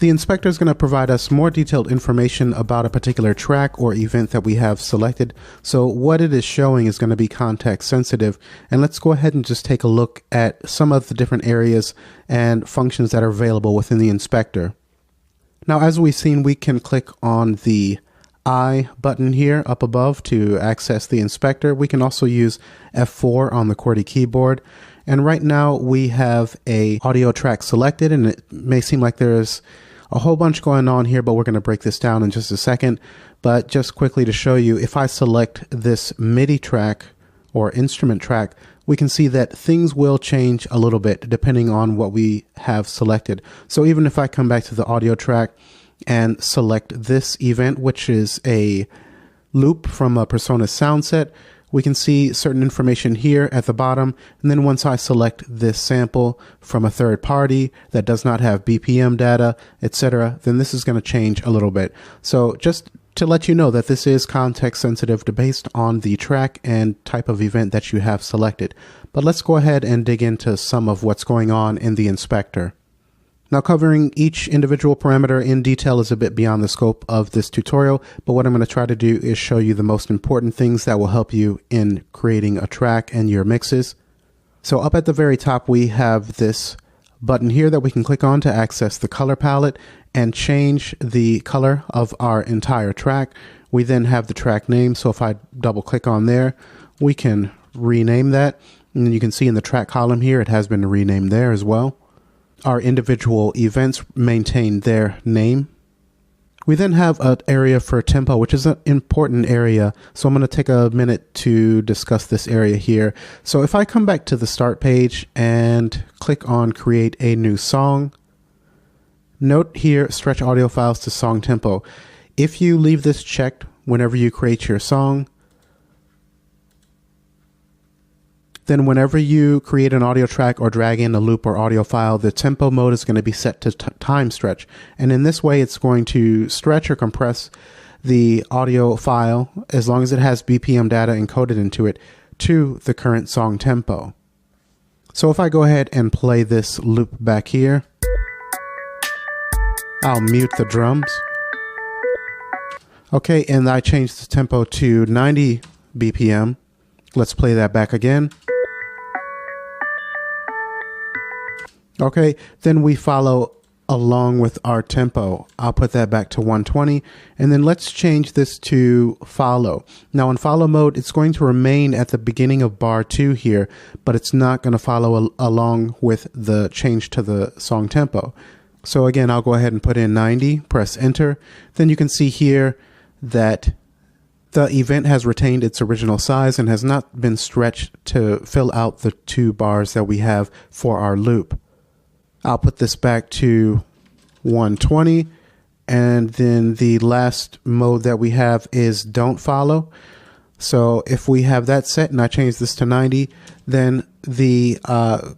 The inspector is going to provide us more detailed information about a particular track or event that we have selected. So what it is showing is going to be context sensitive. And let's go ahead and just take a look at some of the different areas and functions that are available within the inspector. Now, as we've seen, we can click on the I button here up above to access the inspector. We can also use F4 on the QWERTY keyboard. And right now we have a audio track selected, and it may seem like there's a whole bunch going on here, but we're going to break this down in just a second. But just quickly to show you, if I select this MIDI track or instrument track, we can see that things will change a little bit depending on what we have selected. So even if I come back to the audio track and select this event, which is a loop from a PreSonus sound set, we can see certain information here at the bottom. And then once I select this sample from a third party that does not have BPM data, etc., then this is going to change a little bit. So just to let you know that this is context sensitive based on the track and type of event that you have selected. But let's go ahead and dig into some of what's going on in the inspector. Now, covering each individual parameter in detail is a bit beyond the scope of this tutorial, but what I'm going to try to do is show you the most important things that will help you in creating a track and your mixes. So up at the very top, we have this button here that we can click on to access the color palette and change the color of our entire track. We then have the track name, so if I double click on there, we can rename that. And you can see in the track column here, it has been renamed there as well. Our individual events maintain their name. We then have an area for tempo, which is an important area. So I'm going to take a minute to discuss this area here. So if I come back to the start page and click on create a new song, note here, stretch audio files to song tempo. If you leave this checked whenever you create your song, then whenever you create an audio track or drag in a loop or audio file, the tempo mode is going to be set to time stretch. And in this way, it's going to stretch or compress the audio file, as long as it has BPM data encoded into it, to the current song tempo. So if I go ahead and play this loop back here, I'll mute the drums. Okay, and I changed the tempo to 90 BPM. Let's play that back again. Okay, then we follow along with our tempo. I'll put that back to 120, and then let's change this to follow. Now in follow mode, it's going to remain at the beginning of bar 2 here, but it's not going to follow along with the change to the song tempo. So again, I'll go ahead and put in 90, press enter. Then you can see here that the event has retained its original size and has not been stretched to fill out the 2 bars that we have for our loop. I'll put this back to 120, and then the last mode that we have is don't follow. So if we have that set and I change this to 90, then the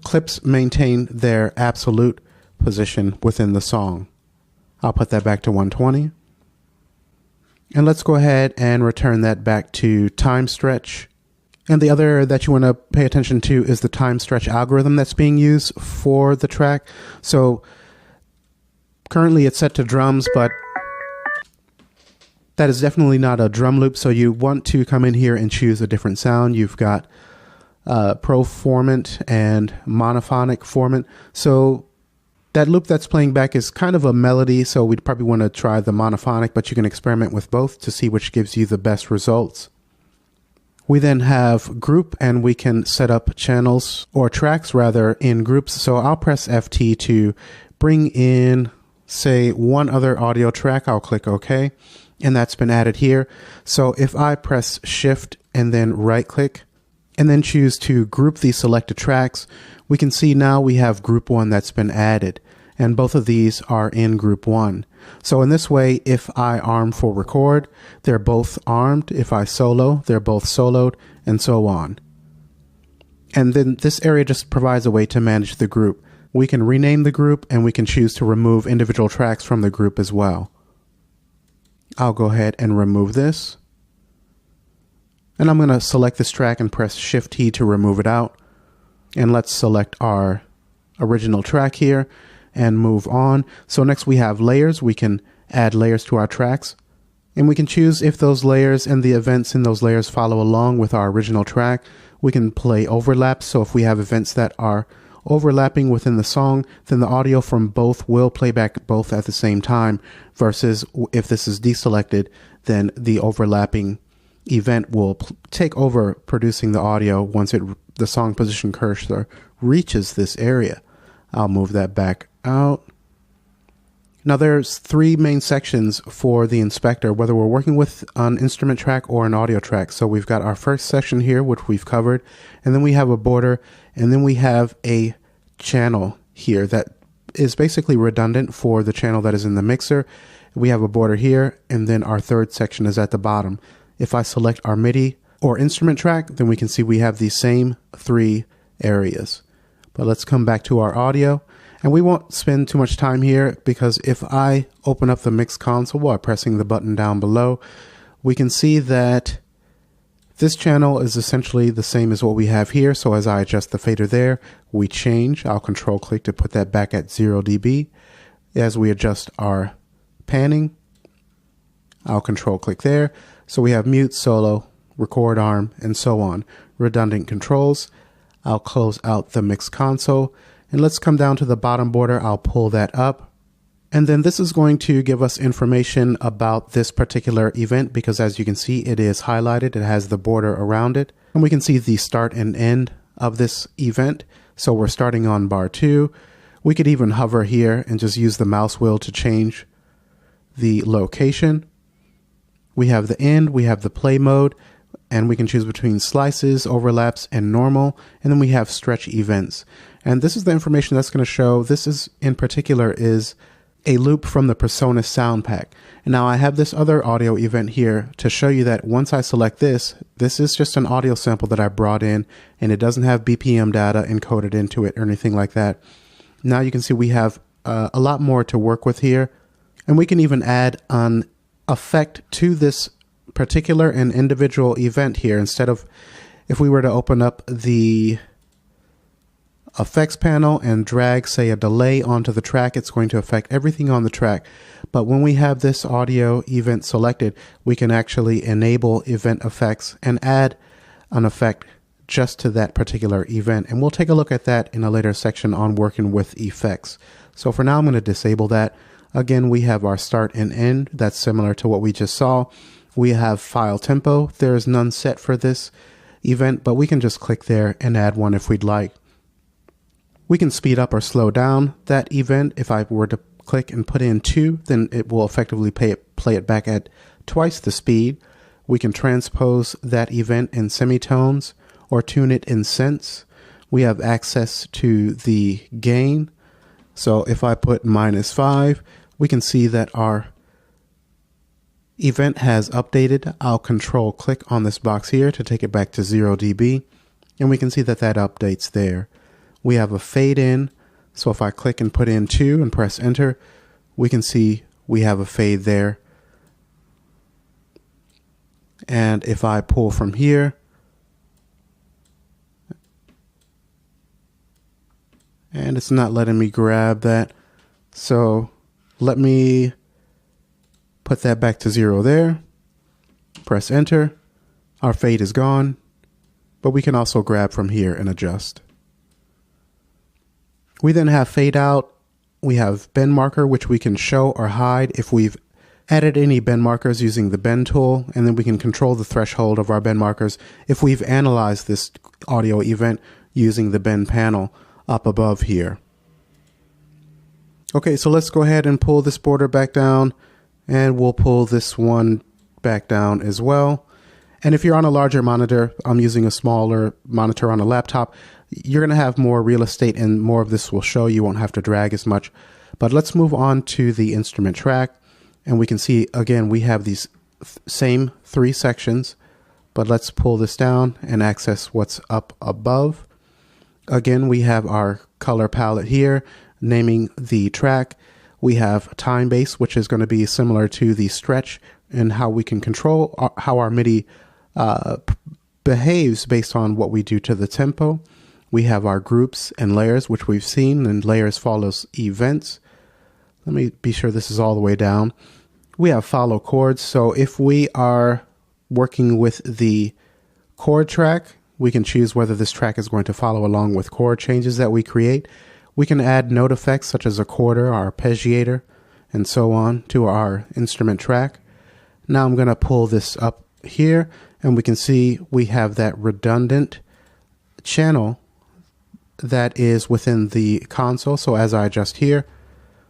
clips maintain their absolute position within the song. I'll put that back to 120. And let's go ahead and return that back to time stretch. And the other that you want to pay attention to is the time stretch algorithm that's being used for the track. So currently it's set to drums, but that is definitely not a drum loop. So you want to come in here and choose a different sound. You've got proformant and monophonic formant. So that loop that's playing back is kind of a melody, so we'd probably want to try the monophonic, but you can experiment with both to see which gives you the best results. We then have group, and we can set up channels, or tracks rather, in groups. So I'll press FT to bring in, say, one other audio track. I'll click OK, and that's been added here. So if I press Shift and then right click, and then choose to group the selected tracks, we can see now we have group 1 that's been added, and both of these are in group 1. So in this way, if I arm for record, they're both armed. If I solo, they're both soloed, and so on. And then this area just provides a way to manage the group. We can rename the group, and we can choose to remove individual tracks from the group as well. I'll go ahead and remove this. And I'm going to select this track and press Shift-T to remove it out. And let's select our original track here. and move on. So next we have layers. We can add layers to our tracks, and we can choose if those layers and the events in those layers follow along with our original track. We can play overlaps. So if we have events that are overlapping within the song, then the audio from both will play back both at the same time, versus if this is deselected, then the overlapping event will take over producing the audio once the song position cursor reaches this area. I'll move that back out. Now there's three main sections for the inspector, whether we're working with an instrument track or an audio track. So we've got our first section here, which we've covered, and then we have a border, and then we have a channel here that is basically redundant for the channel that is in the mixer. We have a border here, and then our third section is at the bottom. If I select our MIDI or instrument track, then we can see we have these same three areas. But let's come back to our audio. And we won't spend too much time here, because if I open up the mix console while pressing the button down below, we can see that this channel is essentially the same as what we have here. So as I adjust the fader there, we change. I'll control click to put that back at 0 dB. As we adjust our panning, I'll control click there. So we have mute, solo, record arm, and so on. Redundant controls. I'll close out the mix console. And let's come down to the bottom border. I'll pull that up. And then this is going to give us information about this particular event, because as you can see, it is highlighted. It has the border around it. And we can see the start and end of this event. So we're starting on bar 2. We could even hover here and just use the mouse wheel to change the location. We have the end, we have the play mode, and we can choose between slices, overlaps, and normal. And then we have stretch events. And this is the information that's going to show. This is in particular is a loop from the PreSonus sound pack. And now I have this other audio event here to show you that once I select this is just an audio sample that I brought in, and it doesn't have BPM data encoded into it or anything like that. Now you can see we have a lot more to work with here. And we can even add an effect to this particular and individual event here. Instead of, if we were to open up the effects panel and drag, say, a delay onto the track, it's going to affect everything on the track. But when we have this audio event selected, we can actually enable event effects and add an effect just to that particular event. And we'll take a look at that in a later section on working with effects. So for now, I'm going to disable that. Again, we have our start and end. That's similar to what we just saw. We have file tempo. There is none set for this event, but we can just click there and add one if we'd like. We can speed up or slow down that event. If I were to click and put in 2, then it will effectively play it back at twice the speed. We can transpose that event in semitones or tune it in cents. We have access to the gain. So if I put -5, we can see that our event has updated. I'll control click on this box here to take it back to 0 dB. And we can see that that updates there. We have a fade in. So if I click and put in 2 and press enter, we can see we have a fade there. And if I pull from here, and it's not letting me grab that. So let me put that back to 0 there. Press enter. Our fade is gone, but we can also grab from here and adjust. We then have fade out. We have bend marker, which we can show or hide if we've added any bend markers using the bend tool, and then we can control the threshold of our bend markers if we've analyzed this audio event using the bend panel up above here. Okay, so let's go ahead and pull this border back down, and we'll pull this one back down as well. And if you're on a larger monitor, I'm using a smaller monitor on a laptop, you're going to have more real estate and more of this will show. You won't have to drag as much. But let's move on to the instrument track, and we can see again we have these same 3 sections, but let's pull this down and access what's up above. Again, we have our color palette here, naming the track. We have time base, which is going to be similar to the stretch, and how we can control how our MIDI behaves based on what we do to the tempo. We have our groups and layers, which we've seen, and layers follows events. Let me be sure this is all the way down. We have follow chords. So if we are working with the chord track, we can choose whether this track is going to follow along with chord changes that we create. We can add note effects such as a quarter, our arpeggiator, and so on to our instrument track. Now I'm going to pull this up here, and we can see we have that redundant channel that is within the console. So as I adjust here,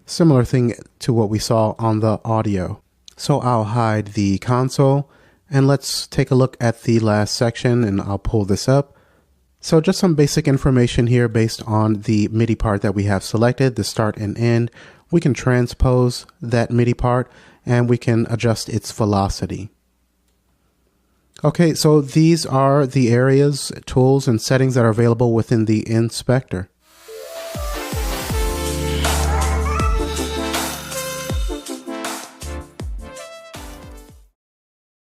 similar thing to what we saw on the audio. So I'll hide the console, and let's take a look at the last section, and I'll pull this up. So just some basic information here based on the MIDI part that we have selected, the start and end. We can transpose that MIDI part, and we can adjust its velocity. Okay, so these are the areas, tools, and settings that are available within the inspector.